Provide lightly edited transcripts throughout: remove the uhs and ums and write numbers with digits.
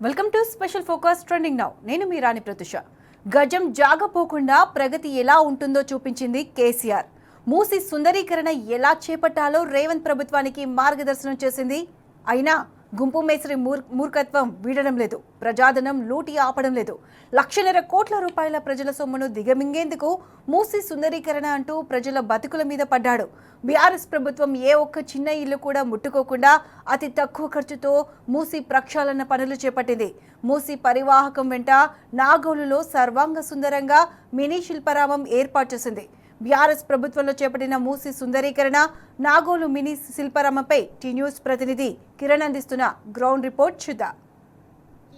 Welcome to special focus trending now. నేను మీ రాణి ప్రతుష. గజం జాగపోకుండా ప్రగతి ఎలా ఉంటుందో చూపించింది కేసీఆర్. మూసి సుందరీకరణ ఎలా చేపట్టాలో రేవంత్ ప్రభుత్వానికి మార్గదర్శనం చేసింది. అయినా గుంపు మేసరి మూర్ఖత్వం వీడడం లేదు. ప్రజాధనం లూటి ఆపడం లేదు. 1,00,000 కోట్ల రూపాయల ప్రజల సొమ్మును దిగమింగేందుకు మూసి సుందరీకరణ అంటూ ప్రజల బతుకుల మీద పడ్డాడు. బీఆర్ఎస్ ప్రభుత్వం ఏ ఒక్క చిన్న ఇల్లు కూడా ముట్టుకోకుండా అతి తక్కువ ఖర్చుతో మూసి ప్రక్షాళన పనులు చేపట్టింది. మూసి పరివాహకం వెంట నాగోలులో సర్వాంగ సుందరంగా మినీ శిల్పారామం ఏర్పాటు చేసింది. బీఆర్ఎస్ ప్రభుత్వంలో చేపట్టిన మూసి సుందరీకరణ, నాగోలు మినీ శిల్పారామంపై టీ న్యూస్ ప్రతినిధి కిరణ్ అందిస్తున్న గ్రౌండ్ రిపోర్ట్ చూద్దాం.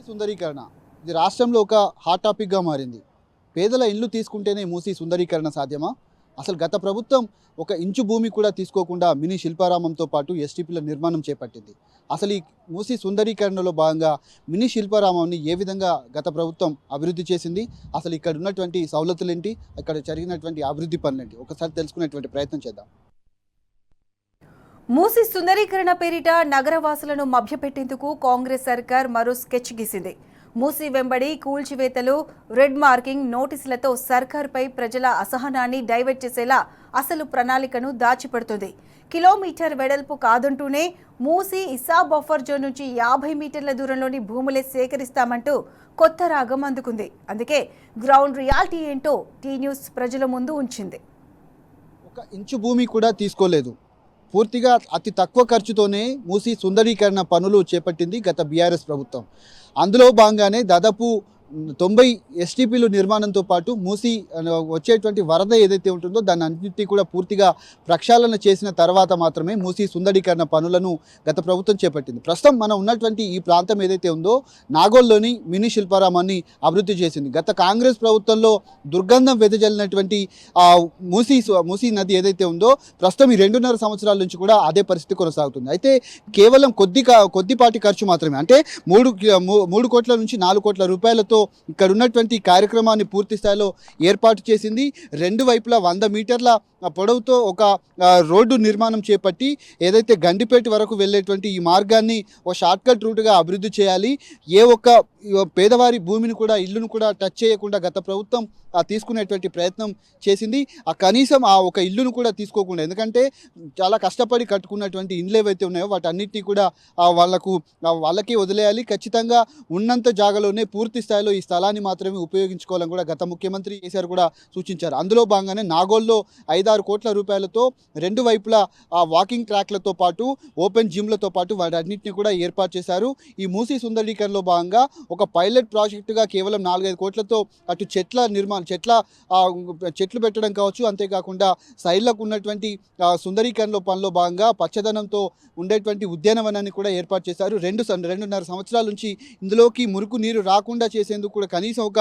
సుందరీకరణ ఇది రాష్ట్రంలో ఒక హాట్ టాపిక్గా మారింది. పేదల ఇల్లు తీసుకుంటేనే మూసి సుందరీకరణ సాధ్యమా? అసలు గత ప్రభుత్వం ఒక ఇంచు భూమి కూడా తీసుకోకుండా మినీ శిల్పారామంతో పాటు ఎస్టీపీల నిర్మాణం చేపట్టింది. అసలు ఈ మూసి సుందరీకరణలో భాగంగా మినీ శిల్పారామాన్ని ఏ విధంగా గత ప్రభుత్వం అభివృద్ధి చేసింది, అసలు ఇక్కడ ఉన్నటువంటి సౌలతులేంటి, ఇక్కడ జరిగినటువంటి అభివృద్ధి పనులేంటి, ఒకసారి తెలుసుకునేటువంటి ప్రయత్నం చేద్దాం. మూసి సుందరీకరణ పేరిట నగరవాసులను మభ్యపెట్టేందుకు కాంగ్రెస్ సర్కార్ మరో స్కెచ్ గీసింది. మూసి వెంబడి కూల్చివేతలు, రెడ్ మార్కింగ్ నోటీసులతో సర్కార్పై ప్రజల అసహనాన్ని డైవర్ట్ చేసేలా అసలు ప్రణాళికను దాచిపెడుతుంది. కిలోమీటర్ వెడల్పు కాదంటూనే మూసి ఇసా బఫర్ జోన్ నుంచి 50 మీటర్ల దూరంలోని భూములే సేకరిస్తామంటూ కొత్త రాగం అందుకుంది. అందుకే గ్రౌండ్ రియాలిటీ ఏంటో టీ న్యూస్ ప్రజల ముందు ఉంచింది. ఒక ఇంచు భూమి కూడా తీసుకోలేదు. పూర్తిగా అతి తక్కువ ఖర్చుతోనే మూసి సుందరీకరణ పనులు చేపట్టింది గత బీఆర్ఎస్ ప్రభుత్వం. అందులో భాగంగానే దాదాపు 90 ఎస్టీపీలు నిర్మాణంతో పాటు మూసి వచ్చేటువంటి వరద ఏదైతే ఉంటుందో దాన్ని అన్నింటినీ కూడా పూర్తిగా ప్రక్షాళన చేసిన తర్వాత మాత్రమే మూసి సుందరీకరణ పనులను గత ప్రభుత్వం చేపట్టింది. ప్రస్తుతం మనం ఉన్నటువంటి ఈ ప్రాంతం ఏదైతే ఉందో నాగోల్లోని మినీ శిల్పారామాన్ని అభివృద్ధి చేసింది. గత కాంగ్రెస్ ప్రభుత్వంలో దుర్గంధం వెదజల్లినటువంటి మూసి నది ఏదైతే ఉందో ప్రస్తుతం ఈ 2.5 సంవత్సరాల నుంచి కూడా అదే పరిస్థితి కొనసాగుతుంది. అయితే కేవలం కొద్దిపాటి ఖర్చు మాత్రమే, అంటే 3 కోట్ల నుంచి 4 కోట్ల రూపాయలతో ఇక్కడ ఉన్నటువంటి కార్యక్రమాన్ని పూర్తి స్థాయిలో ఏర్పాటు చేసింది. 2 వైపులా 100 మీటర్ల పొడవుతో ఒక రోడ్డు నిర్మాణం చేపట్టి ఏదైతే గండిపేట వరకు వెళ్ళేటువంటి ఈ మార్గాన్ని ఒక షార్ట్కట్ రూట్గా అభివృద్ధి చేయాలి. ఏ ఒక్క పేదవారి భూమిని కూడా ఇల్లును కూడా టచ్ చేయకుండా గత ప్రభుత్వం తీసుకునేటువంటి ప్రయత్నం చేసింది. కనీసం ఆ ఒక ఇల్లును కూడా తీసుకోకుండా, ఎందుకంటే చాలా కష్టపడి కట్టుకున్నటువంటి ఇండ్లు ఏవైతే ఉన్నాయో వాటన్నిటినీ కూడా వాళ్ళకి వదిలేయాలి. ఖచ్చితంగా ఉన్నంత జాగాలోనే పూర్తి స్థాయిలో ఈ స్థలాన్ని మాత్రమే ఉపయోగించుకోవాలని కూడా గత ముఖ్యమంత్రి కేసీఆర్ కూడా సూచించారు. అందులో భాగంగానే నాగోల్లో 5-6 కోట్ల రూపాయలతో 2 వైపులా వాకింగ్ ట్రాక్లతో పాటు ఓపెన్ జిమ్లతో పాటు వాటన్నిటిని కూడా ఏర్పాటు చేశారు. ఈ మూసి సుందరీకరణలో భాగంగా ఒక పైలట్ ప్రాజెక్టుగా కేవలం 4-5 కోట్లతో అటు చెట్లు పెట్టడం కావచ్చు, అంతేకాకుండా సైడ్లకు ఉన్నటువంటి సుందరీకరణలో పనిలో భాగంగా పచ్చదనంతో ఉండేటువంటి ఉద్యానవనాన్ని కూడా ఏర్పాటు చేశారు. 2.5 సంవత్సరాల నుంచి ఇందులోకి మురుకు నీరు రాకుండా చేసేందుకు కూడా కనీసం ఒక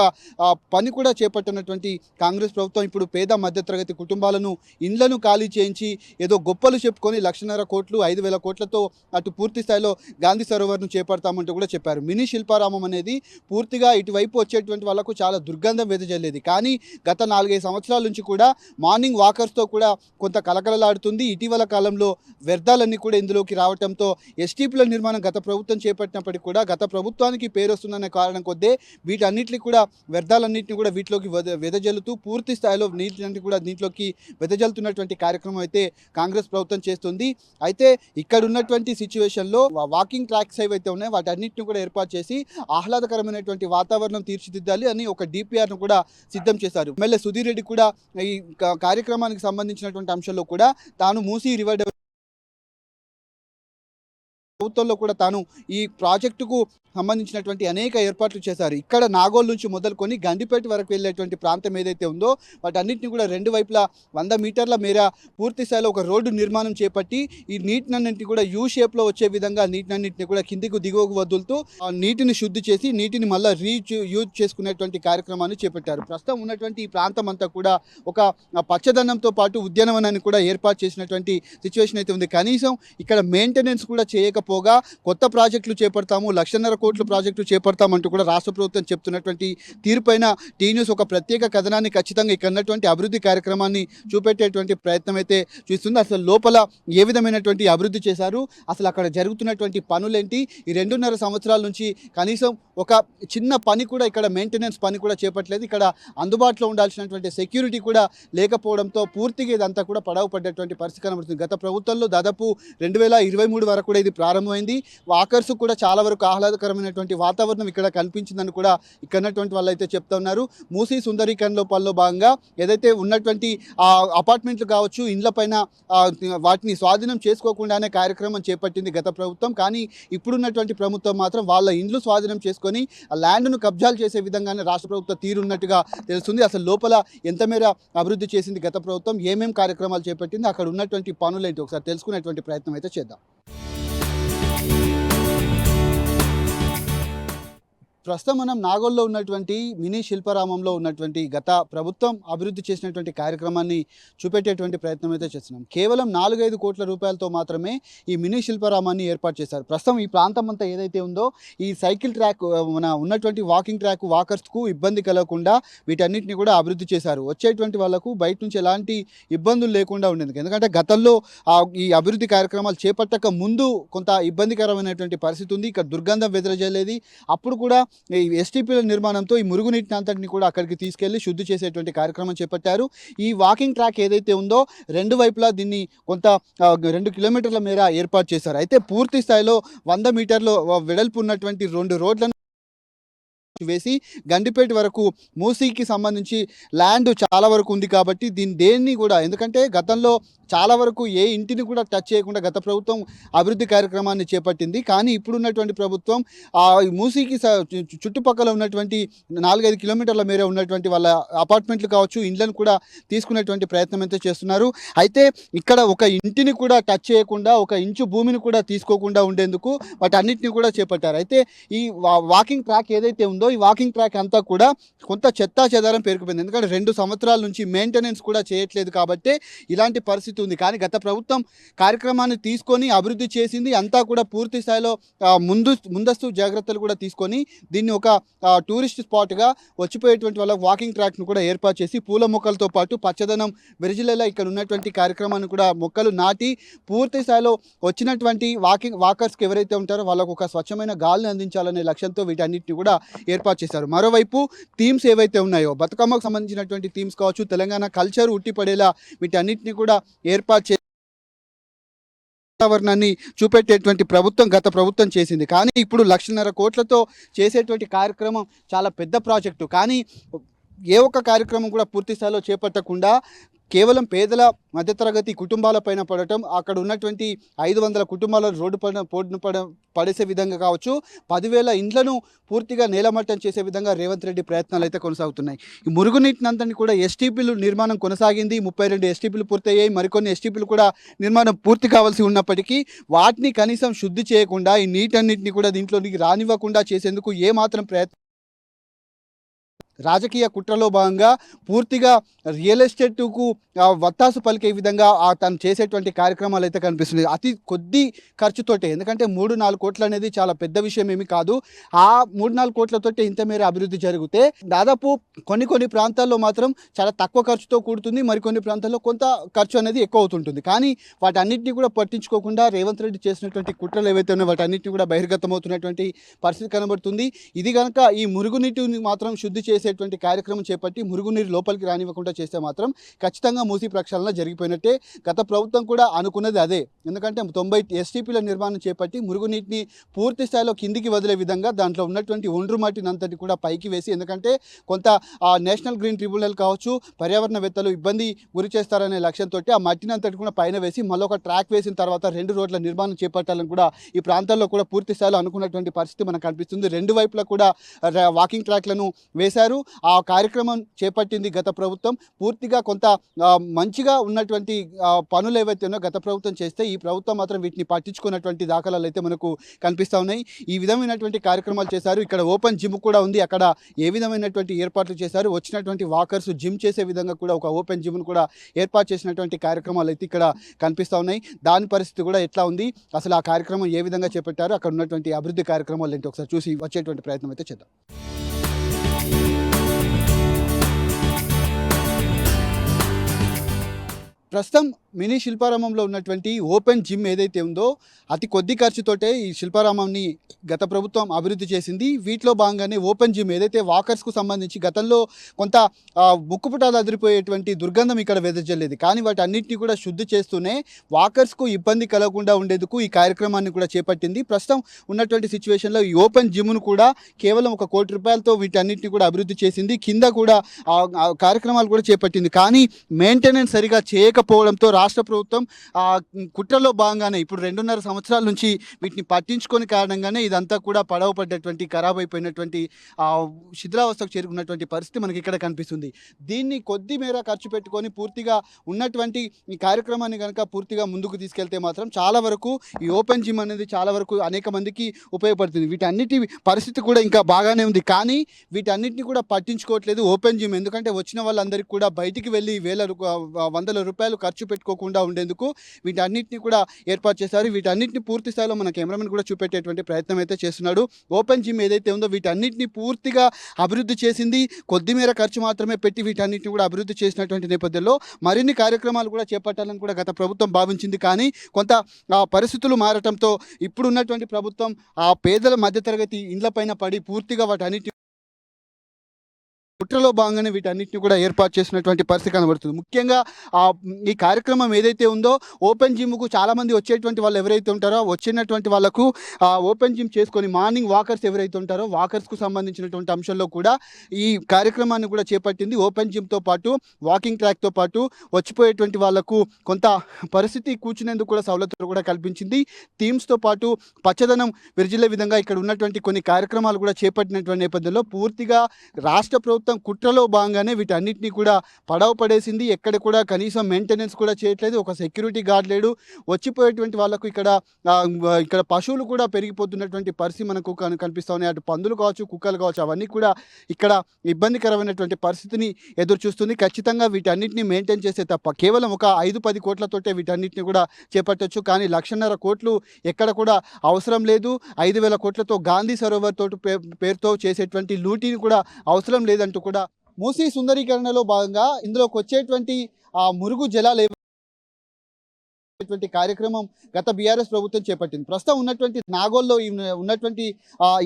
పని కూడా చేపట్టినటువంటి కాంగ్రెస్ ప్రభుత్వం ఇప్పుడు పేద మధ్యతరగతి కుటుంబాలను ఇండ్లను ఖాళీ చేయించి ఏదో గొప్పలు చెప్పుకొని 1,50,000 కోట్లు 5,000 కోట్లతో అటు పూర్తి స్థాయిలో గాంధీ సరోవర్ను చేపడతామంటూ కూడా చెప్పారు. మినీ శిల్పారామం అనేది పూర్తిగా ఇటువైపు వచ్చేటువంటి వాళ్ళకు చాలా దుర్గంధం వెదజల్లేది. కానీ గత 4-5 సంవత్సరాల నుంచి కూడా మార్నింగ్ వాకర్స్తో కూడా కొంత కలకలలాడుతుంది. ఇటీవల కాలంలో వ్యర్థాలన్నీ కూడా ఇందులోకి రావడంతో ఎస్టీపీల నిర్మాణం గత ప్రభుత్వం చేపట్టినప్పటికీ కూడా గత ప్రభుత్వానికి పేరు వస్తుందనే కారణం కొద్దే వీటన్నిటిని కూడా వ్యర్థాలన్నింటినీ కూడా వీటిలోకి వెదజల్లుతూ పూర్తి స్థాయిలో నీటిని కూడా దీంట్లోకి వెదజల్లుతున్నటువంటి కార్యక్రమం అయితే కాంగ్రెస్ ప్రభుత్వం చేస్తుంది. అయితే ఇక్కడ ఉన్నటువంటి సిచ్యువేషన్లో వాకింగ్ ట్రాక్స్ ఏవైతే ఉన్నాయో వాటన్నిటిని కూడా ఏర్పాటు చేసి ఆహ్లాదకరమైనటువంటి వాతావరణం తీర్చిదిద్దాలి అని ఒక డిపిఆర్ను కూడా సిద్ధం చేశారు. ఎమ్మెల్యే సుధీర్ రెడ్డి కూడా ఈ కార్యక్రమానికి సంబంధించినటువంటి అంశంలో కూడా తాను మూసి రివర్ ప్రభుత్వంలో కూడా తాను ఈ ప్రాజెక్టుకు సంబంధించినటువంటి అనేక ఏర్పాట్లు చేశారు. ఇక్కడ నాగోల్ నుంచి మొదలుకొని గండిపేట వరకు వెళ్ళేటువంటి ప్రాంతం ఏదైతే ఉందో వాటన్నిటిని కూడా 2 వైపులా 100 మీటర్ల మేర పూర్తి స్థాయిలో ఒక రోడ్డు నిర్మాణం చేపట్టి ఈ నీటినన్నింటినీ కూడా యూ షేప్లో వచ్చే విధంగా నీటినన్నింటినీ కూడా కిందికి దిగువకు వదులుతూ నీటిని శుద్ధి చేసి నీటిని మళ్ళీ యూజ్ చేసుకునేటువంటి కార్యక్రమాన్ని చేపట్టారు. ప్రస్తుతం ఉన్నటువంటి ఈ ప్రాంతం అంతా కూడా ఒక పచ్చదనంతో పాటు ఉద్యానవనాన్ని కూడా ఏర్పాటు చేసినటువంటి సిచ్యువేషన్ అయితే ఉంది. కనీసం ఇక్కడ మెయింటెనెన్స్ కూడా చేయకపోతే పోగా కొత్త ప్రాజెక్టులు చేపడతాము, 1,50,000 కోట్ల ప్రాజెక్టులు చేపడతామంటూ కూడా రాష్ట్ర ప్రభుత్వం చెప్తున్నటువంటి తీరుపైన టీ న్యూస్ ఒక ప్రత్యేక కథనాన్ని ఖచ్చితంగా ఇక్కడ ఉన్నటువంటి అభివృద్ధి కార్యక్రమాన్ని చూపెట్టేటువంటి ప్రయత్నం అయితే చూస్తుంది. అసలు లోపల ఏ విధమైనటువంటి అభివృద్ధి చేశారు, అసలు అక్కడ జరుగుతున్నటువంటి పనులేంటి, ఈ 2.5 సంవత్సరాల నుంచి కనీసం ఒక చిన్న పని కూడా ఇక్కడ మెయింటెనెన్స్ పని కూడా చేపట్టలేదు. ఇక్కడ అందుబాటులో ఉండాల్సినటువంటి సెక్యూరిటీ కూడా లేకపోవడంతో పూర్తిగా ఇదంతా కూడా పడవ పడ్డటువంటి పరిస్థితి కనబడుతుంది. గత ప్రభుత్వంలో దాదాపు 2023 వరకు కూడా ఇది ప్రారంభమైంది. వాకర్స్ కూడా చాలా వరకు ఆహ్లాదకరమైనటువంటి వాతావరణం ఇక్కడ కల్పించిందని కూడా ఇక్కడ ఉన్నటువంటి వాళ్ళు అయితే చెప్తా ఉన్నారు. మూసీ సుందరీకరణలో పనిలో భాగంగా ఏదైతే ఉన్నటువంటి అపార్ట్మెంట్లు కావచ్చు, ఇండ్లపైన వాటిని స్వాధీనం చేసుకోకుండానే కార్యక్రమం చేపట్టింది గత ప్రభుత్వం. కానీ ఇప్పుడున్నటువంటి ప్రభుత్వం మాత్రం వాళ్ళ ఇండ్లు స్వాధీనం చేసుకొని ఆ ల్యాండ్ను కబ్జాలు చేసే విధంగానే రాష్ట్ర ప్రభుత్వ తీరున్నట్టుగా తెలుస్తుంది. అసలు లోపల ఎంత మేర అభివృద్ధి చేసింది గత ప్రభుత్వం, ఏమేం కార్యక్రమాలు చేపట్టింది, అక్కడ ఉన్నటువంటి పనులేంటి ఒకసారి తెలుసుకునేటువంటి ప్రయత్నం అయితే చేద్దాం. ప్రస్తుతం మనం నాగోల్లో ఉన్నటువంటి మినీ శిల్పారామంలో ఉన్నటువంటి గత ప్రభుత్వం అభివృద్ధి చేసినటువంటి కార్యక్రమాన్ని చూపెట్టేటువంటి ప్రయత్నం అయితే చేస్తున్నాం. కేవలం 4-5 కోట్ల రూపాయలతో మాత్రమే ఈ మినీ శిల్పారామాన్ని ఏర్పాటు చేశారు. ప్రస్తుతం ఈ ప్రాంతం అంతా ఏదైతే ఉందో ఈ సైకిల్ ట్రాక్, మన ఉన్నటువంటి వాకింగ్ ట్రాక్, వాకర్స్కు ఇబ్బంది కలగకుండా వీటన్నిటిని కూడా అభివృద్ధి చేశారు. వచ్చేటువంటి వాళ్ళకు బయట నుంచి ఎలాంటి ఇబ్బందులు లేకుండా ఉండేందుకు. ఎందుకంటే గతంలో ఈ అభివృద్ధి కార్యక్రమాలు చేపట్టక ముందు కొంత ఇబ్బందికరమైనటువంటి పరిస్థితి ఉంది. ఇక్కడ దుర్గంధం వెదజల్లేది. అప్పుడు కూడా ఈ ఎస్టీపీల నిర్మాణంతో ఈ మురుగునీటిని అంతటిని కూడా అక్కడికి తీసుకెళ్లి శుద్ధి చేసేటువంటి కార్యక్రమం చేపట్టారు. ఈ వాకింగ్ ట్రాక్ ఏదైతే ఉందో 2 వైపులా దీన్ని కొంత 2 కిలోమీటర్ల మేర ఏర్పాటు చేశారు. అయితే పూర్తి స్థాయిలో 100 మీటర్ల వెడల్పు ఉన్నటువంటి 2 రోడ్లను వేసి గండిపేట వరకు మూసీకి సంబంధించి ల్యాండ్ చాలా వరకు ఉంది కాబట్టి దేన్ని కూడా, ఎందుకంటే గతంలో చాలా వరకు ఏ ఇంటిని కూడా టచ్ చేయకుండా గత ప్రభుత్వం అభివృద్ధి కార్యక్రమాన్ని చేపట్టింది. కానీ ఇప్పుడున్నటువంటి ప్రభుత్వం మూసీకి చుట్టుపక్కల ఉన్నటువంటి 4-5 కిలోమీటర్ల మేర ఉన్నటువంటి వాళ్ళ అపార్ట్మెంట్లు కావచ్చు, ఇండ్లను కూడా తీసుకునేటువంటి ప్రయత్నం అయితే చేస్తున్నారు. అయితే ఇక్కడ ఒక ఇంటిని కూడా టచ్ చేయకుండా, ఒక ఇంచు భూమిని కూడా తీసుకోకుండా ఉండేందుకు వాటన్నిటిని కూడా చేపట్టారు. అయితే ఈ వాకింగ్ ట్రాక్ ఏదైతే ఉందో ఈ వాకింగ్ ట్రాక్ అంతా కూడా కొంత చెత్తా చెదారం పేరుకుపోయింది. ఎందుకంటే 2 సంవత్సరాల నుంచి మెయింటెనెన్స్ కూడా చేయట్లేదు కాబట్టి ఇలాంటి పరిస్థితి ఉంది. కానీ గత ప్రభుత్వం కార్యక్రమాన్ని తీసుకొని అభివృద్ధి చేసింది అంతా కూడా పూర్తి స్థాయిలో ముందస్తు జాగ్రత్తలు కూడా తీసుకొని దీన్ని ఒక టూరిస్ట్ స్పాట్గా వచ్చిపోయేటువంటి వాళ్ళ వాకింగ్ ట్రాక్ను కూడా ఏర్పాటు చేసి పూల మొక్కలతో పాటు పచ్చదనం విరిజిల్లేలా ఇక్కడ ఉన్నటువంటి కార్యక్రమాన్ని కూడా మొక్కలు నాటి పూర్తి స్థాయిలో వచ్చినటువంటి వాకర్స్కి ఎవరైతే ఉంటారో వాళ్ళకు ఒక స్వచ్ఛమైన గాలిని అందించాలనే లక్ష్యంతో వీటన్నిటిని కూడా ఏర్పాటు చేశారు. మరోవైపు థీమ్స్ ఏవైతే ఉన్నాయో, బతుకమ్మకు సంబంధించినటువంటి థీమ్స్ కావచ్చు, తెలంగాణ కల్చర్ ఉట్టిపడేలా వీటన్నిటిని కూడా ఏర్పాటు చేసి వాతావరణాన్ని చూపెట్టేటువంటి గత ప్రభుత్వం చేసింది. కానీ ఇప్పుడు 1,50,000 కోట్లతో చేసేటువంటి కార్యక్రమం చాలా పెద్ద ప్రాజెక్టు. కానీ ఏ ఒక్క కార్యక్రమం కూడా పూర్తి స్థాయిలో చేపట్టకుండా కేవలం మధ్యతరగతి కుటుంబాలపైన పడటం, అక్కడ ఉన్నటువంటి 500 కుటుంబాలను రోడ్డు పడేసే విధంగా కావచ్చు, 10,000 ఇండ్లను పూర్తిగా నేలమట్టం చేసే విధంగా రేవంత్ రెడ్డి ప్రయత్నాలు అయితే కొనసాగుతున్నాయి. ఈ మురుగునీటినంతని కూడా ఎస్టీపీలు నిర్మాణం కొనసాగింది. 32 ఎస్టీపీలు పూర్తయ్యాయి. మరికొన్ని ఎస్టీపీలు కూడా నిర్మాణం పూర్తి కావాల్సి ఉన్నప్పటికీ వాటిని కనీసం శుద్ధి చేయకుండా, ఈ నీటన్నిటిని కూడా దీంట్లోనికి రానివ్వకుండా చేసేందుకు ఏమాత్రం ప్రయత్నం రాజకీయ కుట్రలో భాగంగా పూర్తిగా రియల్ ఎస్టేట్కు వత్తాసు పలికే విధంగా తను చేసేటువంటి కార్యక్రమాలు అయితే కనిపిస్తుంది. అతి కొద్ది ఖర్చుతోటే, ఎందుకంటే 3-4 కోట్లు అనేది చాలా పెద్ద విషయం ఏమి కాదు. ఆ 3-4 కోట్లతోటే ఇంత మేర అభివృద్ధి జరిగితే దాదాపు కొన్ని ప్రాంతాల్లో మాత్రం చాలా తక్కువ ఖర్చుతో కూడుతుంది, మరికొన్ని ప్రాంతాల్లో కొంత ఖర్చు అనేది ఎక్కువ అవుతుంటుంది. కానీ వాటన్నిటిని కూడా పట్టించుకోకుండా రేవంత్ రెడ్డి చేసినటువంటి కుట్రలు ఏవైతే ఉన్నాయో వాటన్నిటిని కూడా బహిర్గతమవుతున్నటువంటి పరిస్థితి కనబడుతుంది. ఇది కనుక ఈ మురుగునీటిని మాత్రం శుద్ధి చేసేటువంటి కార్యక్రమం చేపట్టి మురుగునీరు లోపలికి రానివ్వకుండా చేస్తే మాత్రం ఖచ్చితంగా మూసీ ప్రక్షాళన జరిగిపోయినట్టే. గత ప్రభుత్వం కూడా అనుకున్నది అదే. ఎందుకంటే 90 ఎస్టీపీల నిర్మాణం చేపట్టి మురుగునీటిని పూర్తి స్థాయిలో కిందికి వదిలే విధంగా దాంట్లో ఉన్నటువంటి ఒండ్రు మట్టిని అంతటి కూడా పైకి వేసి, ఎందుకంటే కొంత నేషనల్ గ్రీన్ ట్రిబ్యునల్ కావచ్చు, పర్యావరణవేత్తలు ఇబ్బంది గురి చేస్తారనే లక్ష్యంతో ఆ మట్టిని అంతటి కూడా పైన వేసి మళ్ళీ ఒక ట్రాక్ వేసిన తర్వాత 2 రోడ్ల నిర్మాణం చేపట్టాలని కూడా ఈ ప్రాంతాల్లో కూడా పూర్తి స్థాయిలో అనుకున్నటువంటి పరిస్థితి మనకు కనిపిస్తుంది. 2 వైపులా కూడా వాకింగ్ ట్రాక్లను వేశారు. ఆ కార్యక్రమం చేపట్టింది గత ప్రభుత్వం. పూర్తిగా కొంత మంచిగా ఉన్నటువంటి పనులు ఏవైతే ఉన్నాయో గత ప్రభుత్వం చేస్తే ఈ ప్రభుత్వం మాత్రం వీటిని పట్టించుకున్నటువంటి దాఖలాలు అయితే మనకు కనిపిస్తూ ఉన్నాయి. ఈ విధమైనటువంటి కార్యక్రమాలు చేశారు. ఇక్కడ ఓపెన్ జిమ్ కూడా ఉంది. అక్కడ ఏ విధమైనటువంటి ఏర్పాట్లు చేశారు, వచ్చినటువంటి వాకర్స్ జిమ్ చేసే విధంగా కూడా ఒక ఓపెన్ జిమ్ను కూడా ఏర్పాటు చేసినటువంటి కార్యక్రమాలు అయితే ఇక్కడ కనిపిస్తూ ఉన్నాయి. దాని పరిస్థితి కూడా ఎట్లా ఉంది, అసలు ఆ కార్యక్రమం ఏ విధంగా చేపట్టారు, అక్కడ ఉన్నటువంటి అభివృద్ధి కార్యక్రమాలు ఏంటి ఒకసారి చూసి వచ్చేటువంటి ప్రయత్నం అయితే చేద్దాం. ప్రస్తుతం మినీ శిల్పారామంలో ఉన్నటువంటి ఓపెన్ జిమ్ ఏదైతే ఉందో అతి కొద్ది ఖర్చుతోటే ఈ శిల్పారామాన్ని గత ప్రభుత్వం అభివృద్ధి చేసింది. వీటిలో భాగంగానే ఓపెన్ జిమ్ ఏదైతే వాకర్స్కు సంబంధించి గతంలో కొంత ముక్కుపుటాలు అదిరిపోయేటువంటి దుర్గంధం ఇక్కడ వెదజల్లేది. కానీ వాటి అన్నింటినీ కూడా శుద్ధి చేస్తూనే వాకర్స్కు ఇబ్బంది కలగకుండా ఉండేందుకు ఈ కార్యక్రమాన్ని కూడా చేపట్టింది. ప్రస్తుతం ఉన్నటువంటి సిచ్యువేషన్లో ఈ ఓపెన్ జిమ్ను కూడా కేవలం ₹1 కోటి వీటన్నిటిని కూడా అభివృద్ధి చేసింది. కింద కూడా కార్యక్రమాలు కూడా చేపట్టింది. కానీ మెయింటెనెన్స్ సరిగా చేయకపోవడంతో రాష్ట్ర ప్రభుత్వం కుట్రలో భాగంగానే ఇప్పుడు 2.5 సంవత్సరాల నుంచి వీటిని పట్టించుకొని కారణంగానే ఇదంతా కూడా పడవ పడ్డటువంటి ఖరాబ్ అయిపోయినటువంటి శిథిలావస్థకు చేరుకున్నటువంటి పరిస్థితి మనకి ఇక్కడ కనిపిస్తుంది. దీన్ని కొద్ది మేర ఖర్చు పెట్టుకొని పూర్తిగా ఉన్నటువంటి ఈ కార్యక్రమాన్ని కనుక పూర్తిగా ముందుకు తీసుకెళ్తే మాత్రం చాలా వరకు ఈ ఓపెన్ జిమ్ అనేది చాలా వరకు అనేక మందికి ఉపయోగపడుతుంది. వీటన్నిటి పరిస్థితి కూడా ఇంకా బాగానే ఉంది. కానీ వీటన్నిటిని కూడా పట్టించుకోవట్లేదు ఓపెన్ జిమ్. ఎందుకంటే వచ్చిన వాళ్ళందరికీ కూడా బయటికి వెళ్ళి వందల రూపాయలు ఖర్చు పెట్టుకోకుండా ఉండేందుకు వీటన్నిటిని కూడా ఏర్పాటు చేశారు. వీటన్నిటిని పూర్తి స్థాయిలో మన కెమెరామెన్ కూడా చూపెట్టేటువంటి ప్రయత్నం అయితే చేస్తున్నాడు. ఓపెన్ జిమ్ ఏదైతే ఉందో వీటన్నిటిని పూర్తిగా అభివృద్ధి చేసింది. కొద్ది మేర ఖర్చు మాత్రమే పెట్టి వీటన్నిటిని కూడా అభివృద్ధి చేసినటువంటి నేపథ్యంలో మరిన్ని కార్యక్రమాలు కూడా చేపట్టాలని కూడా గత ప్రభుత్వం భావించింది. కానీ కొంత పరిస్థితులు మారటంతో ఇప్పుడు ఉన్నటువంటి ప్రభుత్వం ఆ పేదల మధ్యతరగతి ఇండ్లపైన పడి పూర్తిగా వాటన్నిటి కుట్రలో భాగంగానే వీటన్నిటిని కూడా ఏర్పాటు చేసినటువంటి పరిస్థితి కనబడుతుంది. ముఖ్యంగా ఈ కార్యక్రమం ఏదైతే ఉందో ఓపెన్ జిమ్కు చాలామంది వచ్చేటువంటి వాళ్ళు ఎవరైతే ఉంటారో వచ్చినటువంటి వాళ్ళకు ఓపెన్ జిమ్ చేసుకొని మార్నింగ్ వాకర్స్ ఎవరైతే ఉంటారో వాకర్స్కు సంబంధించినటువంటి అంశంలో కూడా ఈ కార్యక్రమాన్ని కూడా చేపట్టింది. ఓపెన్ జిమ్తో పాటు వాకింగ్ ట్రాక్తో పాటు వచ్చిపోయేటువంటి వాళ్ళకు కొంత పరిస్థితి కూర్చునేందుకు కూడా సౌలతులు కూడా కల్పించింది. థీమ్స్తో పాటు పచ్చదనం విరజిల్లే విధంగా ఇక్కడ ఉన్నటువంటి కొన్ని కార్యక్రమాలు కూడా చేపట్టినటువంటి నేపథ్యంలో పూర్తిగా రాష్ట్ర ప్రభుత్వం కుట్రలో భాగంగానే వీటన్నిటిని కూడా పడవ పడేసింది. ఎక్కడ కూడా కనీసం మెయింటెనెన్స్ కూడా చేయట్లేదు. ఒక సెక్యూరిటీ గార్డ్ లేడు. వచ్చిపోయేటువంటి వాళ్ళకు ఇక్కడ పశువులు కూడా పెరిగిపోతున్నటువంటి పరిస్థితి మనకు కనిపిస్తూ ఉన్నాయి. అటు పందులు కావచ్చు, కుక్కలు కావచ్చు, అవన్నీ కూడా ఇక్కడ ఇబ్బందికరమైనటువంటి పరిస్థితిని ఎదురు చూస్తుంది. ఖచ్చితంగా వీటన్నిటిని మెయింటైన్ చేసే తప్ప కేవలం ఒక 5-10 కోట్లతోటే వీటన్నిటిని కూడా చేపట్టవచ్చు. కానీ 1.5 కోట్లు ఎక్కడ కూడా అవసరం లేదు. 5,000 కోట్లతో గాంధీ సరోవర్ తోటి పేరుతో చేసేటువంటి లూటీని కూడా అవసరం లేదంటూ కూడా మూసీ సుందరీకరణలో భాగంగా ఇందులోకి వచ్చేటువంటి మురుగు జలాలు కార్యక్రమం గత బీఆర్ఎస్ ప్రభుత్వం చేపట్టింది. ప్రస్తుతం ఉన్నటువంటి నాగోల్లో ఉన్నటువంటి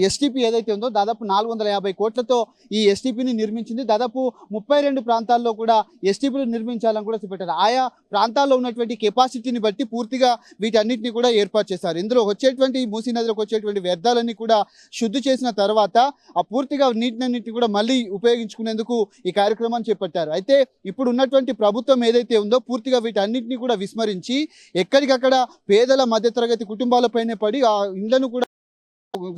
ఎస్టీపీ ఏదైతే ఉందో దాదాపు 450 కోట్లతో ఈ ఎస్టీపీని నిర్మించింది. దాదాపు 32 ప్రాంతాల్లో కూడా ఎస్టీపీలు నిర్మించాలని కూడా చేపట్టారు. ఆయా ప్రాంతాల్లో ఉన్నటువంటి కెపాసిటీని బట్టి పూర్తిగా వీటన్నిటిని కూడా ఏర్పాటు చేశారు. ఇందులో వచ్చేటువంటి మూసీ నదిలోకి వచ్చేటువంటి వ్యర్థాలన్నీ కూడా శుద్ధి చేసిన తర్వాత పూర్తిగా నీటినన్నింటినీ కూడా మళ్ళీ ఉపయోగించుకునేందుకు ఈ కార్యక్రమాన్ని చేపట్టారు. అయితే ఇప్పుడు ఉన్నటువంటి ప్రభుత్వం ఏదైతే ఉందో పూర్తిగా వీటన్నిటిని కూడా విస్మరించి ఎక్కడికక్కడ పేదల మధ్యతరగతి కుటుంబాలపైనే పడి ఆ ఇండ్లను కూడా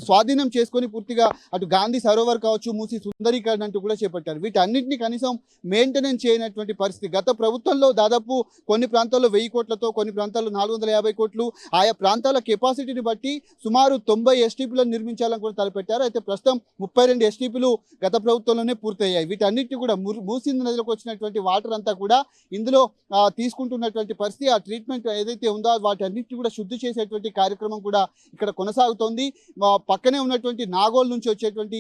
స్వాధీనం చేసుకొని పూర్తిగా అటు గాంధీ సరోవర్ కావచ్చు, మూసీ సుందరీకరణ అంటూ కూడా చేపట్టారు. వీటన్నిటిని కనీసం మెయింటెనెన్స్ చేయనటువంటి పరిస్థితి. గత ప్రభుత్వంలో దాదాపు కొన్ని ప్రాంతాల్లో 1000 కోట్లతో, కొన్ని ప్రాంతాల్లో 450 కోట్లు, ఆయా ప్రాంతాల కెపాసిటీని బట్టి సుమారు 90 ఎస్టీపీలను నిర్మించాలని కూడా తలపెట్టారు. అయితే ప్రస్తుతం 32 ఎస్టీపీలు గత ప్రభుత్వంలోనే పూర్తయ్యాయి. వీటన్నిటిని కూడా మూసీ నదిలోకి వచ్చినటువంటి వాటర్ అంతా కూడా ఇందులో తీసుకుంటున్నటువంటి పరిస్థితి. ఆ ట్రీట్మెంట్ ఏదైతే ఉందో వాటన్నిటిని కూడా శుద్ధి చేసేటువంటి కార్యక్రమం కూడా ఇక్కడ కొనసాగుతోంది. పక్కనే ఉన్నటువంటి నాగోల్ నుంచి వచ్చేటువంటి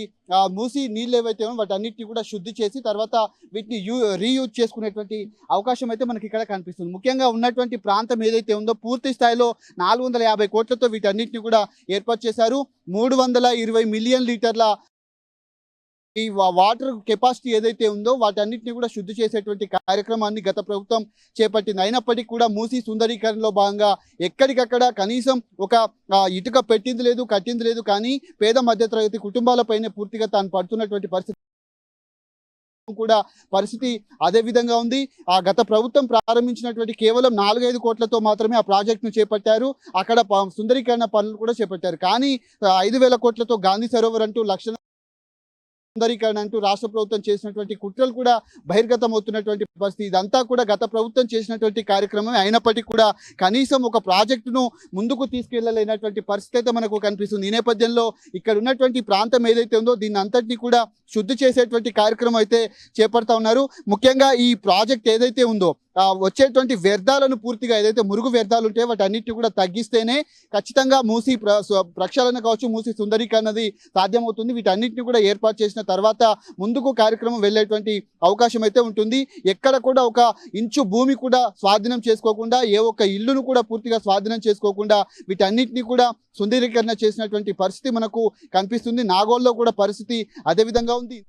మూసీ నీళ్ళు ఏవైతే వాటన్నిటిని కూడా శుద్ధి చేసి తర్వాత వీటిని రీయూజ్ చేసుకునేటువంటి అవకాశం అయితే మనకి ఇక్కడ కనిపిస్తుంది. ముఖ్యంగా ఉన్నటువంటి ప్రాంతం ఏదైతే ఉందో పూర్తి స్థాయిలో 450 కోట్లతో వీటన్నిటిని కూడా ఏర్పాటు చేశారు. 320 మిలియన్ లీటర్ల ఈ వాటర్ కెపాసిటీ ఏదైతే ఉందో వాటన్నిటిని కూడా శుద్ధి చేసేటువంటి కార్యక్రమాన్ని గత ప్రభుత్వం చేపట్టింది. అయినప్పటికీ కూడా మూసీ సుందరీకరణలో భాగంగా ఎక్కడికక్కడ కనీసం ఒక ఇటుక పెట్టింది లేదు, కట్టింది లేదు. కానీ పేద మధ్యతరగతి కుటుంబాలపైనే పూర్తిగా తాను పడుతున్నటువంటి పరిస్థితి అదే విధంగా ఉంది. గత ప్రభుత్వం ప్రారంభించినటువంటి కేవలం 4-5 కోట్లతో మాత్రమే ఆ ప్రాజెక్టును చేపట్టారు. అక్కడ సుందరీకరణ పనులు కూడా చేపట్టారు. కానీ 5,000 కోట్లతో గాంధీ సరోవర్ అంటూ సుందరీకరణ అంటూ రాష్ట్ర ప్రభుత్వం చేసినటువంటి కుట్రలు కూడా బహిర్గతం అవుతున్నటువంటి పరిస్థితి. ఇదంతా కూడా గత ప్రభుత్వం చేసినటువంటి కార్యక్రమం అయినప్పటికీ కూడా కనీసం ఒక ప్రాజెక్టును ముందుకు తీసుకెళ్లలేనటువంటి పరిస్థితి అయితే మనకు కనిపిస్తుంది. ఈ నేపథ్యంలో ఇక్కడ ఉన్నటువంటి ప్రాంతం ఏదైతే ఉందో దీన్ని అంతటినీ కూడా శుద్ధి చేసేటువంటి కార్యక్రమం అయితే చేపడతా ఉన్నారు. ముఖ్యంగా ఈ ప్రాజెక్ట్ ఏదైతే ఉందో వచ్చేటువంటి వ్యర్థాలను పూర్తిగా ఏదైతే మురుగు వ్యర్థాలు ఉంటాయో వాటన్నిటిని కూడా తగ్గిస్తేనే ఖచ్చితంగా మూసి ప్రక్షాళన కావచ్చు, మూసి సుందరీకరణది సాధ్యమవుతుంది. వీటన్నిటిని కూడా ఏర్పాటు చేసిన తర్వాత ముందుకు కార్యక్రమం వెళ్ళేటువంటి అవకాశం అయితే ఉంటుంది. ఎక్కడ కూడా ఒక ఇంచు భూమి కూడా స్వాధీనం చేసుకోకుండా, ఏ ఒక్క ఇల్లును కూడా పూర్తిగా స్వాధీనం చేసుకోకుండా వీటన్నిటిని కూడా సుందరీకరణ చేసినటువంటి పరిస్థితి మనకు కనిపిస్తుంది. నాగోల్లో కూడా పరిస్థితి అదే విధంగా ఉంది.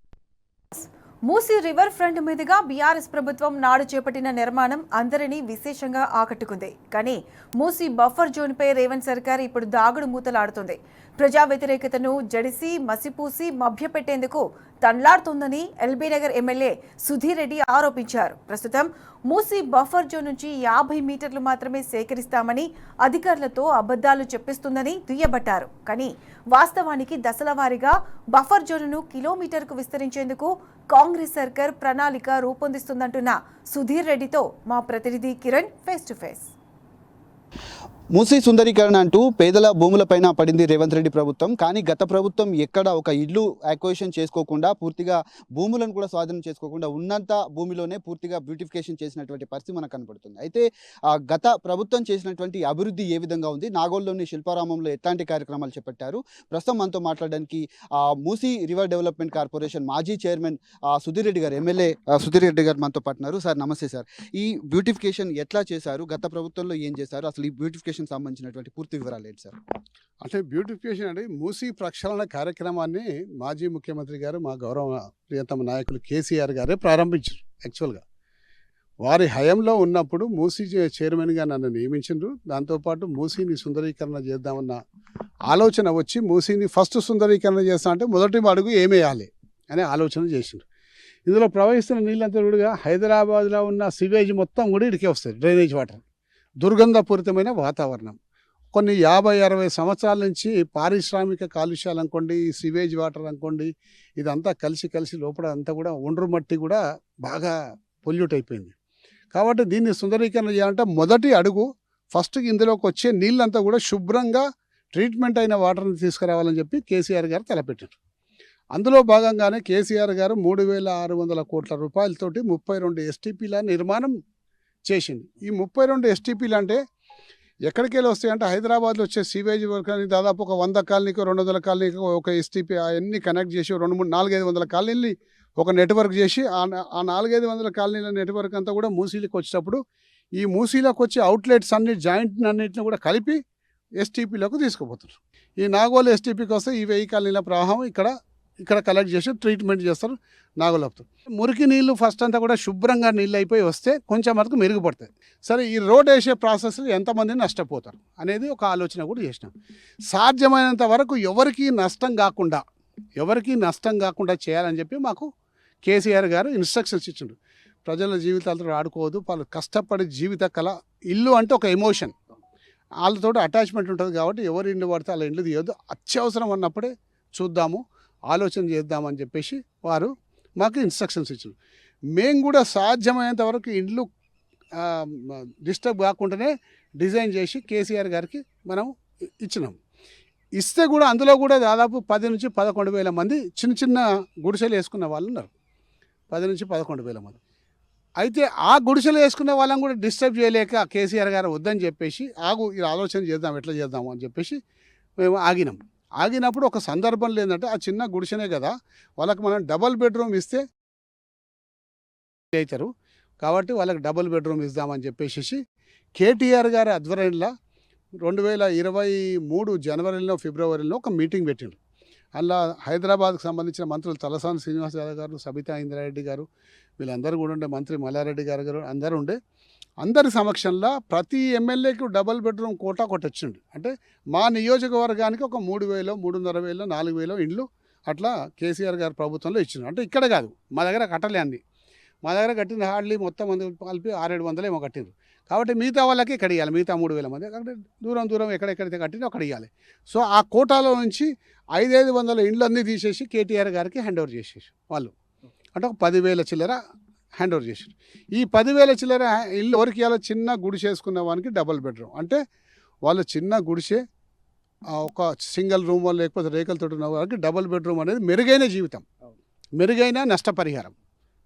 మూసీ రివర్ ఫ్రంట్ మీదుగా బీఆర్ఎస్ ప్రభుత్వం నాడు చేపట్టిన నిర్మాణం అందరినీ విశేషంగా ఆకట్టుకుంది. కానీ మూసీ బఫర్ జోన్పై రేవంత్ సర్కార్ ఇప్పుడు దాగుడు మూతలాడుతుంది. ప్రజా వ్యతిరేకతను జడిసి మసిపూసి మభ్యపెట్టేందుకు తండ్లాడుతోందని ఎల్బీనగర్ ఎమ్మెల్యే సుధీర్ రెడ్డి ఆరోపించారు. ప్రస్తుతం మూసీ బఫర్ జోన్ నుంచి 50 మీటర్లు మాత్రమే సేకరిస్తామని అధికారులతో అబద్ధాలు చెప్పిస్తుందని దుయ్యబట్టారు. కానీ వాస్తవానికి దశల వారీగా బఫర్ జోన్ను కిలోమీటర్కు విస్తరించేందుకు కాంగ్రెస్ సర్కార్ ప్రణాళిక రూపొందిస్తుందంటున్న సుధీర్ రెడ్డితో మా ప్రతినిధి Kiran face to face. Musi సుందరీకరణ అంటూ పేదల భూములపైన పడింది రేవంత్ రెడ్డి ప్రభుత్వం. కానీ గత ప్రభుత్వం ఎక్కడ ఒక ఇల్లు అక్విజిషన్ చేసుకోకుండా, పూర్తిగా భూములను కూడా స్వాధీనం చేసుకోకుండా ఉన్నంత భూమిలోనే పూర్తిగా బ్యూటిఫికేషన్ చేసినటువంటి పరిస్థితి మనకు కనపడుతుంది. అయితే గత ప్రభుత్వం చేసినటువంటి అభివృద్ధి ఏ విధంగా ఉంది, నాగోల్లోని శిల్పారామంలో ఎట్లాంటి కార్యక్రమాలు చేపట్టారు, ప్రస్తుతం మనతో మాట్లాడడానికి మూసీ రివర్ డెవలప్మెంట్ కార్పొరేషన్ మాజీ చైర్మన్ సుధీర్ రెడ్డి గారు, ఎమ్మెల్యే సుధీర్ రెడ్డి గారు మనతో పాటున్నారు. సార్ నమస్తే సార్. ఈ బ్యూటిఫికేషన్ ఎట్లా చేశారు, గత ప్రభుత్వంలో ఏం చేశారు, అసలు ఈ బ్యూటిఫికేషన్ సంబంధించినటువంటి పూర్తి వివరాలు ఏంటి సార్? అంటే బ్యూటిఫికేషన్ అంటే మూసీ ప్రక్షాళన కార్యక్రమాన్ని మాజీ ముఖ్యమంత్రి గారు, మా గౌరవ ప్రియతమ నాయకులు కేసీఆర్ గారే ప్రారంభించారు. యాక్చువల్గా వారి హయాంలో ఉన్నప్పుడు మూసీ చైర్మన్గా నన్ను నియమించారు. దాంతోపాటు మూసీని సుందరీకరణ చేద్దామన్న ఆలోచన వచ్చి మూసీని ఫస్ట్ సుందరీకరణ చేస్తా అంటే మొదటి అడుగు ఏమేయాలి అనే ఆలోచన చేసిండ్రు. ఇందులో ప్రవహిస్తున్న నీళ్ళంతా కూడా హైదరాబాద్లో ఉన్న సివేజ్ మొత్తం కూడా ఇడికే వస్తుంది. డ్రైనేజ్ వాటర్, దుర్గంధపూరితమైన వాతావరణం. కొన్ని 50-60 సంవత్సరాల నుంచి పారిశ్రామిక కాలుష్యాలు అనుకోండి, సివేజ్ వాటర్ అనుకోండి, ఇదంతా కలిసి లోపల అంతా కూడా ఒండ్రు మట్టి కూడా బాగా పొల్యూట్ అయిపోయింది. కాబట్టి దీన్ని సుందరీకరణ చేయాలంటే మొదటి అడుగు ఫస్ట్ ఇందులోకి వచ్చే నీళ్ళంతా కూడా శుభ్రంగా ట్రీట్మెంట్ అయిన వాటర్ని తీసుకురావాలని చెప్పి కేసీఆర్ గారు తలపెట్టారు. అందులో భాగంగానే కేసీఆర్ గారు 3,600 కోట్ల రూపాయలతోటి 32 ఎస్టీపీల నిర్మాణం చేసింది. ఈ 32 ఎస్టీపీలు అంటే ఎక్కడికి వెళ్ళి వస్తాయంటే హైదరాబాద్లో వచ్చే సీవేజ్ వర్క్ అని దాదాపు ఒక 100 కాలనీకి 200 కాలనీకి ఒక ఎస్టీపీ అవన్నీ కనెక్ట్ చేసి 400-500 కాలనీలు ఒక నెట్వర్క్ చేసి ఆ 400-500 కాలనీల నెట్వర్క్ అంతా కూడా మూసీలకు వచ్చేటప్పుడు ఈ మూసీలకు వచ్చే అవుట్లెట్స్ అన్ని జాయింట్ అన్నింటిని కూడా కలిపి ఎస్టీపీలకు తీసుకుపోతారు. ఈ నాగోల్ ఎస్టీపీకి వస్తే ఈ 1000 కాలనీల ప్రవాహం ఇక్కడ కలెక్ట్ చేసి ట్రీట్మెంట్ చేస్తారు నాగోలతో. మురికి నీళ్ళు ఫస్ట్ అంతా కూడా శుభ్రంగా నీళ్ళు అయిపోయి వస్తే కొంచెం వరకు మెరుగుపడతాయి. సరే, ఈ రోడ్ వేసే ప్రాసెస్లో ఎంతమంది నష్టపోతారు అనేది ఒక ఆలోచన కూడా చేసినాం. సాధ్యమైనంత వరకు ఎవరికీ నష్టం కాకుండా చేయాలని చెప్పి మాకు కేసీఆర్ గారు ఇన్స్ట్రక్షన్స్ ఇచ్చిండ్రు. ప్రజల జీవితాలతో ఆడుకోవద్దు, వాళ్ళు కష్టపడి జీవిత కళ. ఇల్లు అంటే ఒక ఎమోషన్, వాళ్ళతో అటాచ్మెంట్ ఉంటుంది. కాబట్టి ఎవరి ఇండ్లు పడితే వాళ్ళ ఇండ్లు తీయొద్దు, అత్యవసరం అన్నప్పుడే చూద్దాము, ఆలోచన చేద్దామని చెప్పేసి వారు మాకు ఇన్స్ట్రక్షన్స్ ఇచ్చారు. మేము కూడా సాధ్యమైనంత వరకు ఇండ్లు డిస్టర్బ్ కాకుండానే డిజైన్ చేసి కేసీఆర్ గారికి మనం ఇచ్చినాం. ఇస్తే కూడా అందులో కూడా దాదాపు 10 నుంచి 11 వేల మంది చిన్న గుడిసెలు వేసుకున్న వాళ్ళు ఉన్నారు. 10 నుంచి 11 వేల మంది. అయితే ఆ గుడిసెలు వేసుకున్న వాళ్ళని కూడా డిస్టర్బ్ చేయలేక కేసీఆర్ గారు వద్దని చెప్పేసి ఈ ఆలోచన చేద్దాం, ఎట్లా చేద్దాము అని చెప్పేసి మేము ఆగినప్పుడు ఒక సందర్భంలో ఏంటంటే ఆ చిన్న గుడిసెనే కదా, వాళ్ళకి మనం డబల్ బెడ్రూమ్ ఇస్తే అవుతారు. కాబట్టి వాళ్ళకి డబుల్ బెడ్రూమ్ ఇద్దామని చెప్పేసి కేటీఆర్ గారి ఆధ్వర్యంలో 2023 జనవరిలో ఫిబ్రవరిలో ఒక మీటింగ్ పెట్టిండ్రు. అలా హైదరాబాద్కు సంబంధించిన మంత్రులు తలసాని శ్రీనివాస్ యాదవ్ గారు, సబితా ఇంద్రారెడ్డి గారు, వీళ్ళందరూ కూడా ఉండే, మంత్రి మల్లారెడ్డి గారు అందరూ ఉండే. అందరి సమక్షంలో ప్రతి ఎమ్మెల్యేకి డబుల్ బెడ్రూమ్ కోటా కొట్టొచ్చిండు. అంటే మా నియోజకవర్గానికి ఒక 3,000, 3,500, 4,000 ఇండ్లు అట్లా కేసీఆర్ గారి ప్రభుత్వంలో ఇచ్చిండు. అంటే ఇక్కడ కాదు, మా దగ్గర కట్టలే అన్ని. మా దగ్గర కట్టిన హార్డ్లీ మొత్తం మంది కలిపి 600-700 ఏమో కట్టిండ్రు. కాబట్టి మిగతా వాళ్ళకి ఇక్కడ ఇవ్వాలి, మిగతా 3,000 మంది అక్కడ దూరం ఎక్కడెక్కడైతే కట్టినా అక్కడ ఇవ్వాలి. సో ఆ కోటాలో నుంచి 500 ఇండ్లన్నీ తీసేసి కేటీఆర్ గారికి హ్యాండ్ ఓవర్ చేసేసి వాళ్ళు అంటే ఒక 10,000 చిల్లర హ్యాండ్ ఓవర్ చేసారు. ఈ 10,000 చిల్లర ఇల్లు ఎవరికి ఇవ్వాలో, చిన్న గుడిసె వేసుకున్న వానికి డబుల్ బెడ్రూమ్, అంటే వాళ్ళు చిన్న గుడిసె ఒక సింగిల్ రూమ్ వాళ్ళు లేకపోతే రేకులతో ఉన్న వాళ్ళకి డబుల్ బెడ్రూమ్ అనేది మెరుగైన జీవితం, మెరుగైన నష్టపరిహారం,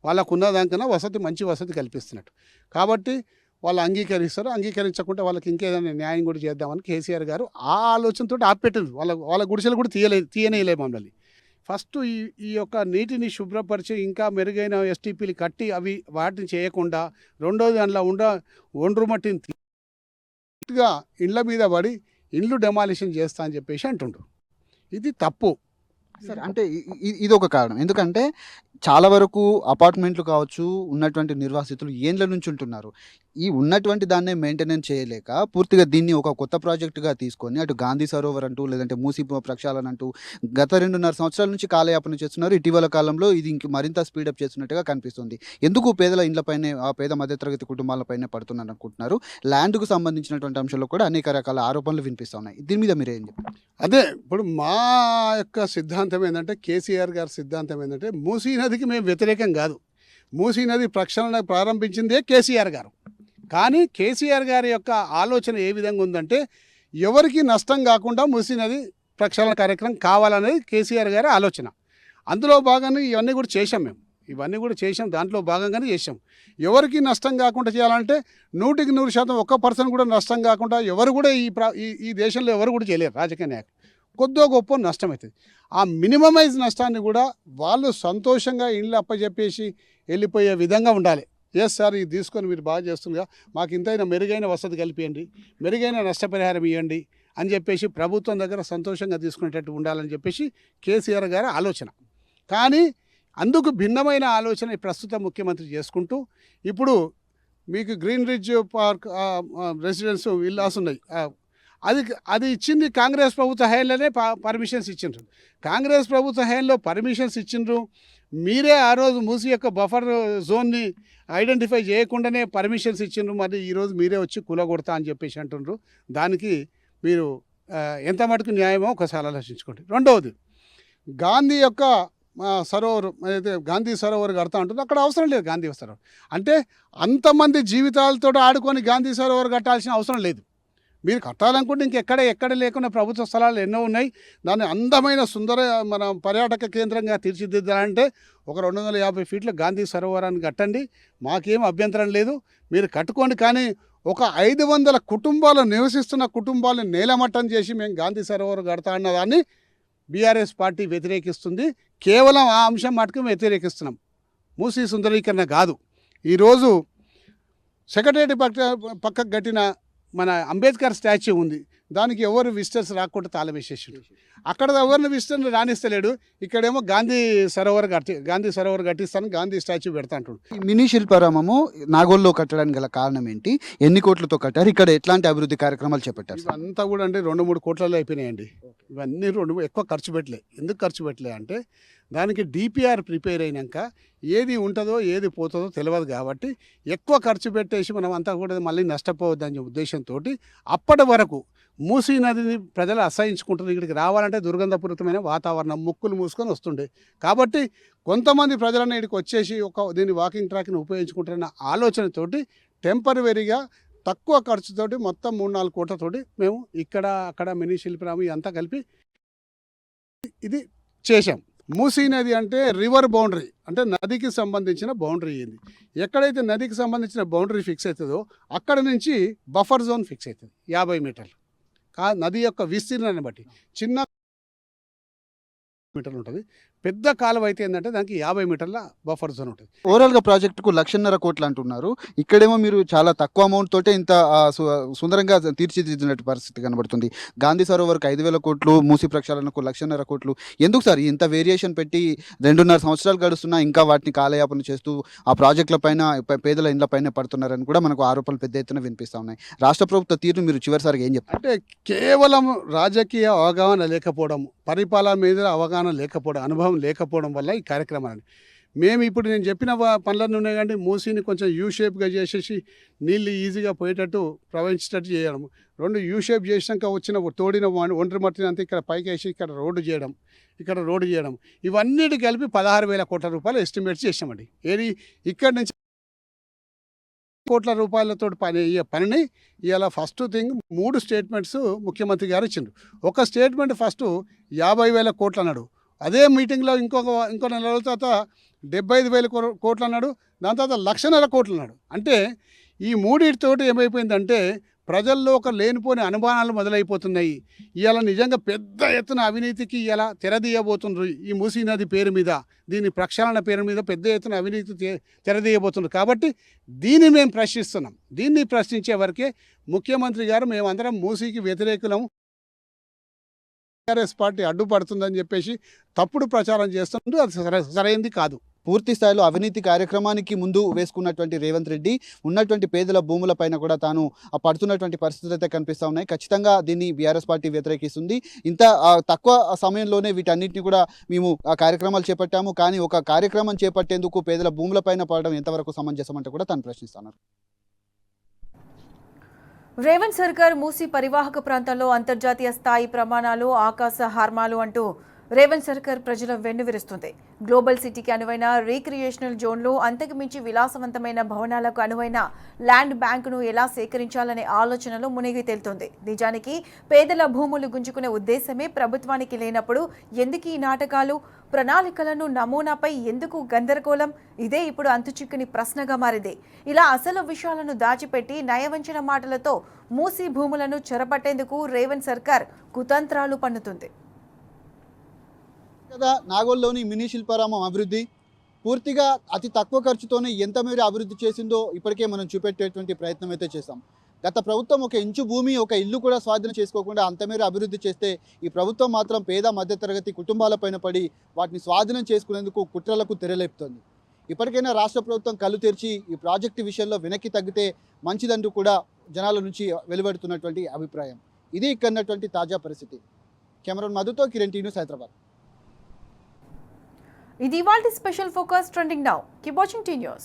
వాళ్ళకు ఉన్న దానికన్నా మంచి వసతి కల్పిస్తున్నట్టు. కాబట్టి వాళ్ళు అంగీకరిస్తారు. అంగీకరించకుండా వాళ్ళకి ఇంకేదైనా న్యాయం కూడా చేద్దామని కేసీఆర్ గారు ఆ ఆలోచనతో ఆపెట్టారు. వాళ్ళ గుడిసెలు కూడా తీయనేయలే మమ్మల్ని. ఫస్ట్ ఈ యొక్క నీటిని శుభ్రపరిచి ఇంకా మెరుగైన ఎస్టీపీలు కట్టి అవి వాటిని చేయకుండా, రెండోది అందులో ఒండ్రు మట్టిని తీగా ఇండ్ల మీద పడి ఇండ్లు డెమాలిషన్ చేస్తా అని చెప్పేసి అంటుండ్రు. ఇది తప్పు. సార్ అంటే ఇది ఒక కారణం. ఎందుకంటే చాలా వరకు అపార్ట్మెంట్లు కావచ్చు, ఉన్నటువంటి నిర్వాసితులు ఏండ్ల నుంచి ఉంటున్నారు. ఈ ఉన్నటువంటి దాన్నే మెయింటెనెన్స్ చేయలేక పూర్తిగా దీన్ని ఒక కొత్త ప్రాజెక్టుగా తీసుకొని అటు గాంధీ సరోవర్ అంటూ, లేదంటే మూసీ ప్రక్షాళన అంటూ గత 2.5 సంవత్సరాల నుంచి కాలయాపన చేస్తున్నారు. ఇటీవల కాలంలో ఇది ఇంక మరింత స్పీడప్ చేస్తున్నట్టుగా కనిపిస్తుంది. ఎందుకు పేదల ఇండ్లపైనే, ఆ పేద మధ్యతరగతి కుటుంబాలపైనే పడుతున్నారు అనుకుంటున్నారు? ల్యాండ్కు సంబంధించినటువంటి అంశంలో కూడా అనేక రకాల ఆరోపణలు వినిపిస్తున్నాయి. దీని మీద మీరేం చెప్తారు? అదే ఇప్పుడు మా యొక్క సిద్ధాంతం ఏంటంటే, కేసీఆర్ గారి సిద్ధాంతం ఏంటంటే, మూసీ నదికి మేము వ్యతిరేకం కాదు. మూసీ నది ప్రక్షాళన ప్రారంభించిందే కేసీఆర్ గారు. కానీ కేసీఆర్ గారి యొక్క ఆలోచన ఏ విధంగా ఉందంటే, ఎవరికి నష్టం కాకుండా మూసీ నది ప్రక్షాళన కార్యక్రమం కావాలనేది కేసీఆర్ గారి ఆలోచన. అందులో భాగంగా ఇవన్నీ కూడా చేశాం, దాంట్లో భాగంగానే చేశాం. ఎవరికి నష్టం కాకుండా చేయాలంటే 100% 1% కూడా నష్టం కాకుండా ఎవరు కూడా ఈ దేశంలో ఎవరు కూడా చేయలేరు. రాజకీయ నాయకులు కొద్దో గొప్ప నష్టం అవుతుంది. ఆ మినిమమైజ్ నష్టాన్ని కూడా వాళ్ళు సంతోషంగా ఇండ్లు అప్పచెప్పేసి వెళ్ళిపోయే విధంగా ఉండాలి. ఎస్ సార్, ఇది తీసుకొని మీరు బాగా చేస్తుందిగా, మాకు ఇంతైనా మెరుగైన వసతి కల్పియండి, మెరుగైన నష్టపరిహారం ఇవ్వండి అని చెప్పేసి ప్రభుత్వం దగ్గర సంతోషంగా తీసుకునేటట్టు ఉండాలని చెప్పేసి కేసీఆర్ గారి ఆలోచన. కానీ అందుకు భిన్నమైన ఆలోచన ప్రస్తుత ముఖ్యమంత్రి చేసుకుంటూ, ఇప్పుడు మీకు green ridge park residence villas ఉన్నాయి, అది ఇచ్చింది కాంగ్రెస్ ప్రభుత్వ హయాంలోనే పర్మిషన్స్ ఇచ్చిండ్రు. కాంగ్రెస్ ప్రభుత్వ హయాంలో పర్మిషన్స్ ఇచ్చిండ్రు. మీరే ఆ రోజు మూసీ యొక్క బఫర్ జోన్ని ఐడెంటిఫై చేయకుండానే పర్మిషన్స్ ఇచ్చిండ్రు. మరి ఈరోజు మీరే వచ్చి కూలగొడతా అని చెప్పేసి అంటుండ్రు. దానికి మీరు ఎంత మటుకు న్యాయమో ఒకసారి ఆలోచించుకోండి. రెండవది, గాంధీ యొక్క సరోవర్ అయితే గాంధీ సరోవర్ కడతా ఉంటుంది, అక్కడ అవసరం లేదు. గాంధీ సరోవర్ అంటే అంతమంది జీవితాలతో ఆడుకొని గాంధీ సరోవర్ కట్టాల్సిన అవసరం లేదు. మీరు కట్టాలనుకుంటే ఎక్కడ లేకుండా ప్రభుత్వ స్థలాలు ఎన్నో ఉన్నాయి. దాన్ని అందమైన మన పర్యాటక కేంద్రంగా తీర్చిదిద్దాలంటే ఒక 250 ఫీట్ల గాంధీ సరోవరాన్ని కట్టండి, మాకేం అభ్యంతరం లేదు, మీరు కట్టుకోండి. కానీ ఒక 500 కుటుంబాలు నివసిస్తున్న కుటుంబాలను నేలమట్టం చేసి మేము గాంధీ సరోవర్ కడతా అన్నదాన్ని బీఆర్ఎస్ పార్టీ వ్యతిరేకిస్తుంది. కేవలం ఆ అంశం మటుకు వ్యతిరేకిస్తున్నాం, మూసీ సుందరీకరణ కాదు. ఈరోజు సెక్రటరీ పక్కకు కట్టిన మన అంబేద్కర్ స్టాచ్యూ ఉంది, దానికి ఎవరు విజిటర్స్ రాకుండా తాళం వేసేసాడు. అక్కడ ఎవరిని విజిటర్ని రాణిస్తలేడు, ఇక్కడేమో గాంధీ సరోవర్ కట్టిస్తాను, గాంధీ స్టాచ్యూ పెడతా అంటాడు. మినీ శిల్పారామము నాగోల్లో కట్టడానికి గల కారణం ఏంటి? ఎన్ని కోట్లతో కట్టారు? ఇక్కడ ఎట్లాంటి అభివృద్ధి కార్యక్రమాలు చేపట్టారు? ఇవంతా కూడా అంటే 2-3 కోట్లలో అయిపోయినాయండి. ఇవన్నీ ఎక్కువ ఖర్చు పెట్టలే. ఎందుకు ఖర్చు పెట్టలే అంటే, దానికి డిపిఆర్ ప్రిపేర్ అయినాక ఏది ఉంటుందో ఏది పోతుందో తెలియదు. కాబట్టి ఎక్కువ ఖర్చు పెట్టేసి మనం అంతా కూడా మళ్ళీ నష్టపోవద్దనే ఉద్దేశంతో అప్పటి వరకు మూసీ నదిని ప్రజలు అసహించుకుంటున్నారు. ఇక్కడికి రావాలంటే దుర్గంధపూరితమైన వాతావరణం, ముక్కులు మూసుకొని వస్తుండే. కాబట్టి కొంతమంది ప్రజలను ఇక్కడికి వచ్చేసి దీన్ని వాకింగ్ ట్రాక్ని ఉపయోగించుకుంటున్న ఆలోచనతోటి టెంపరవరీగా తక్కువ ఖర్చుతోటి మొత్తం 3-4 కోట్లతోటి మేము ఇక్కడ అక్కడ మినీ శిల్పారామం అంతా కలిపి ఇది చేశాం. మూసీ నది అంటే రివర్ బౌండరీ, అంటే నదికి సంబంధించిన బౌండరీ ఏంది. ఎక్కడైతే నదికి సంబంధించిన బౌండరీ ఫిక్స్ అవుతుందో అక్కడ నుంచి బఫర్ జోన్ ఫిక్స్ అవుతుంది 50 మీటర్లు. నది యొక్క విస్తీర్ణాన్ని బట్టి చిన్న మీటర్లు ఉంటుంది, పెద్ద కాలువ అయితే ఏంటంటే దానికి 50 మీటర్ల బఫర్ జోన్ ఉంటుంది. ఓవరాల్గా ప్రాజెక్టుకు 1,50,000 కోట్లు అంటున్నారు. ఇక్కడేమో మీరు చాలా తక్కువ అమౌంట్ తోటే ఇంత సుందరంగా తీర్చిదిద్దినట్టు పరిస్థితి కనబడుతుంది. గాంధీ సరోవర్కి 5,000 కోట్లు, మూసీ ప్రక్షాళనకు 1,50,000 కోట్లు. ఎందుకు సార్ ఇంత వేరియేషన్ పెట్టి 2.5 సంవత్సరాలు గడుస్తున్నా ఇంకా వాటిని కాలయాపన చేస్తూ ఆ ప్రాజెక్టుల పైన పేదల ఇండ్ల పైన పడుతున్నారని కూడా మనకు ఆరోపణలు పెద్ద ఎత్తున వినిపిస్తూ ఉన్నాయి. రాష్ట్ర ప్రభుత్వ తీరును మీరు చివరిసారిగా ఏం చెప్తారు? అంటే కేవలం రాజకీయ అవగాహన లేకపోవడం, పరిపాలన మీద అవగాహన లేకపోవడం, అనుభవం లేకపోవడం వల్ల ఈ కార్యక్రమాన్ని మేము ఇప్పుడు నేను చెప్పిన పనులన్నీ ఉన్నాయి కానీ మూసీని కొంచెం యూ షేప్గా చేసేసి నీళ్ళు ఈజీగా పోయేటట్టు ప్రవహించేటట్టు చేయడం, 2 యూ షేప్ చేసినాక వచ్చిన తోడిన ఒంటరి మట్టిని అంతా ఇక్కడ పైకి వేసి ఇక్కడ రోడ్డు చేయడం ఇవన్నిటి కలిపి 16,000 కోట్ల రూపాయలు ఎస్టిమేట్ చేసామండి. ఏది ఇక్కడ నుంచి కోట్ల రూపాయలతో పనిని ఇవాళ ఫస్ట్ థింగ్ 3 స్టేట్మెంట్స్ ముఖ్యమంత్రి గారు ఇచ్చిండ్రు. ఒక స్టేట్మెంట్ ఫస్ట్ 50,000 కోట్లు అన్నాడు, అదే మీటింగ్లో ఇంకో నెల రోజుల తర్వాత 75,000 కోట్లు అన్నాడు, దాని తర్వాత 1,00,000 కోట్లు అన్నాడు. అంటే ఈ మూడింటితోటి ఏమైపోయిందంటే ప్రజల్లో ఒక లేనిపోని అనుమానాలు మొదలైపోతున్నాయి. ఇవాళ నిజంగా పెద్ద ఎత్తున అవినీతికి ఇలా తెరదీయబోతున్నారు. ఈ మూసీ నది పేరు మీద, దీని ప్రక్షాళన పేరు మీద పెద్ద ఎత్తున అవినీతి తెరదీయబోతున్నారు. కాబట్టి దీన్ని మేము ప్రశ్నిస్తున్నాం. దీన్ని ప్రశ్నించే వరకే ముఖ్యమంత్రి గారు మేమందరం మూసీకి వ్యతిరేకులం, టీఆర్ఎస్ పార్టీ అడ్డుపడుతుందని చెప్పేసి తప్పుడు ప్రచారం చేస్తుంది. అది సరైంది కాదు. పూర్తి స్థాయిలో అవినీతి కార్యక్రమానికి ముందు వేసుకున్నటువంటి రేవంత్ రెడ్డి ఉన్నటువంటి పేదల భూములపైన కూడా తాను పడుతున్నటువంటి పరిస్థితులు అయితే కనిపిస్తూ ఉన్నాయి. ఖచ్చితంగా దీన్ని బీఆర్ఎస్ పార్టీ వ్యతిరేకిస్తుంది. ఇంత తక్కువ సమయంలోనే వీటన్నిటిని కూడా మేము కార్యక్రమాలు చేపట్టాము, కానీ ఒక కార్యక్రమం చేపట్టేందుకు పేదల భూములపైన పడడం ఎంతవరకు సమంజసం అంటే కూడా తాను ప్రశ్నిస్తున్నారు. రేవంత్ సర్కార్ మూసీ పరివాహక ప్రాంతంలో అంతర్జాతీయ స్థాయి ప్రమాణాలు, ఆకాశ హార్మాలు అంటూ రేవంత్ సర్కార్ ప్రజల వెన్నువిరుస్తుంది. గ్లోబల్ సిటీకి అనువైన రీక్రియేషనల్ జోన్లు, అంతకు మించి విలాసవంతమైన భవనాలకు అనువైన ల్యాండ్ బ్యాంకును ఎలా సేకరించాలనే ఆలోచనలో మునిగి తేలుతోంది. నిజానికి పేదల భూములు గుంజుకునే ఉద్దేశమే ప్రభుత్వానికి లేనప్పుడు ఎందుకు ఈ నాటకాలు? ప్రణాళికలను నమూనాపై ఎందుకు గందరగోళం? ఇదే ఇప్పుడు అంతుచిక్కని ప్రశ్నగా మారింది. ఇలా అసలు విషయాలను దాచిపెట్టి నయవంచన మాటలతో మూసీ భూములను చెరపట్టేందుకు రేవంత్ సర్కార్ కుతంత్రాలు పన్నుతుంది. కదా నాగోల్లోని మినీ శిల్పారామం అభివృద్ధి పూర్తిగా అతి తక్కువ ఖర్చుతోనే ఎంత మేర అభివృద్ధి చేసిందో ఇప్పటికే మనం చూపెట్టేటువంటి ప్రయత్నం అయితే చేశాం. గత ప్రభుత్వం ఒక ఇంచు భూమి, ఒక ఇల్లు కూడా స్వాధీనం చేసుకోకుండా అంతమేర అభివృద్ధి చేస్తే ఈ ప్రభుత్వం మాత్రం పేద మధ్యతరగతి కుటుంబాలపైన పడి వాటిని స్వాధీనం చేసుకునేందుకు కుట్రలకు తెరలేపుతోంది. ఇప్పటికైనా రాష్ట్ర ప్రభుత్వం కళ్ళు తెరిచి ఈ ప్రాజెక్టు విషయంలో వెనక్కి తగ్గితే మంచిదంటూ కూడా జనాల నుంచి వెలువడుతున్నటువంటి అభిప్రాయం. ఇది ఇక్కడ ఉన్నటువంటి తాజా పరిస్థితి. కెమెరాన్ మధుతో కిరణ్ టీ న్యూస్, హైదరాబాద్. ఇది ఇవాల్టి special focus trending now. Keep watching T news.